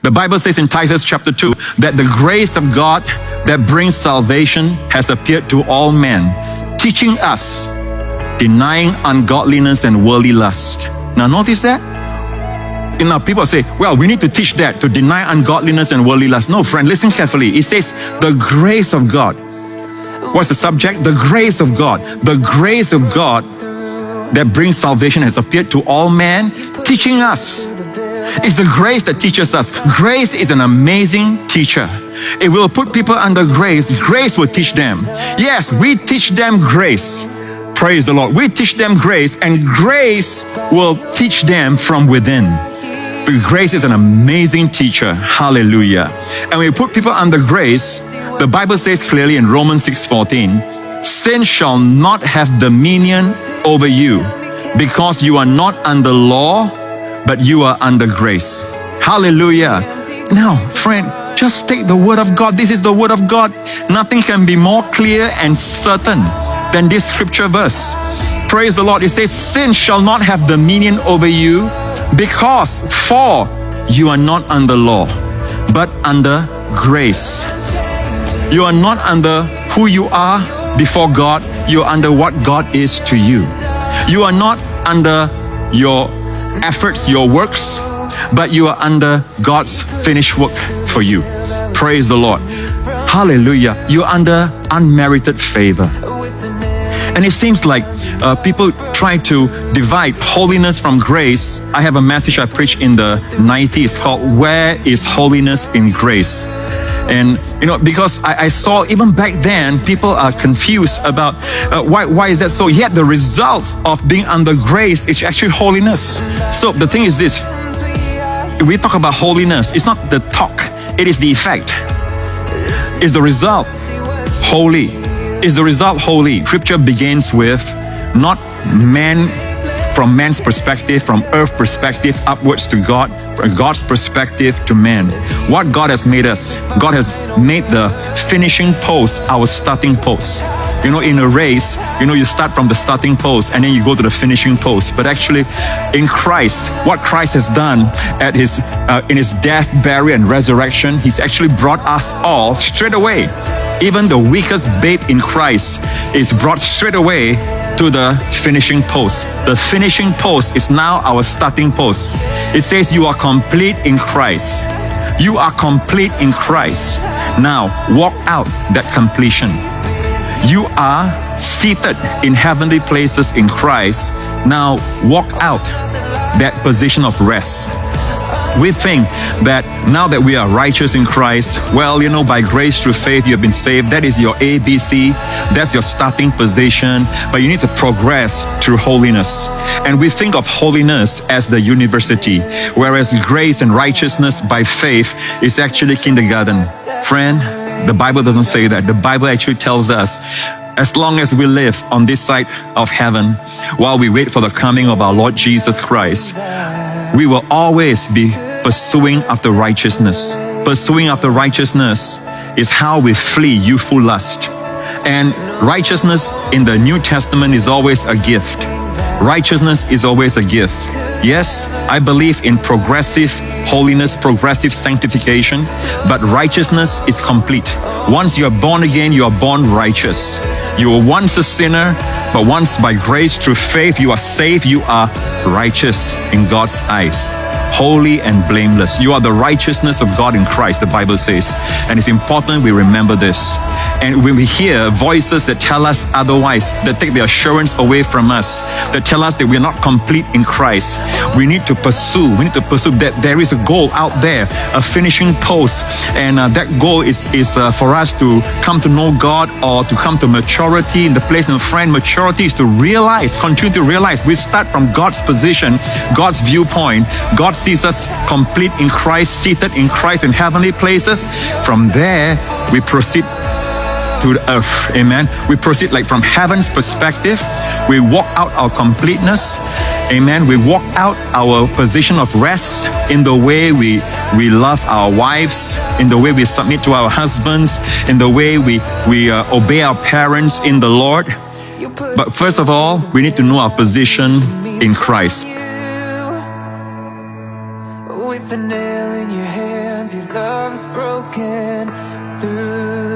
The Bible says in Titus chapter 2 that the grace of God that brings salvation has appeared to all men, teaching us, denying ungodliness and worldly lust. Now notice that? Now people say, well, we need to teach that, to deny ungodliness and worldly lust. No, friend, listen carefully. It says the grace of God. What's the subject? The grace of God. The grace of God that brings salvation has appeared to all men, teaching us. It's the grace that teaches us. Grace is an amazing teacher. It will put people under grace. Grace will teach them. Yes, we teach them grace. Praise the Lord. We teach them grace, and grace will teach them from within. The grace is an amazing teacher. Hallelujah. And when we put people under grace, the Bible says clearly in Romans 6:14, sin shall not have dominion over you, because you are not under law, but you are under grace. Hallelujah. Now, friend, just take the word of God. This is the word of God. Nothing can be more clear and certain than this scripture verse. Praise the Lord. It says, sin shall not have dominion over you, because for you are not under law, but under grace. You are not under who you are before God. You are under what God is to you. You are not under your efforts, your works, but you are under God's finished work for you. Praise the Lord. Hallelujah. You're under unmerited favor. And it seems like people try to divide holiness from grace. I have a message I preached in the 90s called Where is Holiness in Grace? And because I saw even back then, people are confused about why is that so? Yet the results of being under grace is actually holiness. So the thing is this, we talk about holiness, it's not the talk, it is the effect. Is the result holy? Is the result holy? Scripture begins with not man, from man's perspective, from earth perspective upwards to God, from God's perspective to man. What God has made us, God has made the finishing post our starting post. In a race, you start from the starting post and then you go to the finishing post. But actually, in Christ, what Christ has done at in his death, burial, and resurrection, he's actually brought us all straight away. Even the weakest babe in Christ is brought straight away to the finishing post. The finishing post is now our starting post. It says you are complete in Christ. You are complete in Christ. Now walk out that completion. You are seated in heavenly places in Christ. Now walk out that position of rest. We think that now that we are righteous in Christ, well, by grace through faith, you have been saved. That is your ABC. That's your starting position. But you need to progress through holiness. And we think of holiness as the university, whereas grace and righteousness by faith is actually kindergarten. Friend, the Bible doesn't say that. The Bible actually tells us, as long as we live on this side of heaven, while we wait for the coming of our Lord Jesus Christ, we will always be pursuing after righteousness. Pursuing after righteousness is how we flee youthful lust. And righteousness in the New Testament is always a gift. Righteousness is always a gift. Yes, I believe in progressive holiness, progressive sanctification, but righteousness is complete. Once you are born again, you are born righteous. You were once a sinner, but once by grace through faith you are saved, you are righteous in God's eyes. Holy and blameless. You are the righteousness of God in Christ, the Bible says. And it's important we remember this. And when we hear voices that tell us otherwise, that take the assurance away from us, that tell us that we're not complete in Christ, we need to pursue that there is a goal out there, a finishing post. And that goal is for us to come to know God, or to come to maturity in the place of friend. Maturity is to realize, continue to realize, we start from God's position, God's viewpoint. God sees us complete in Christ, seated in Christ in heavenly places. From there, we proceed to the earth. Amen. We proceed like from heaven's perspective. We walk out our completeness. Amen. We walk out our position of rest in the way we love our wives, in the way we submit to our husbands, in the way we obey our parents in the Lord. But first of all, we need to know our position in Christ. With an alien in your hands, your love is broken through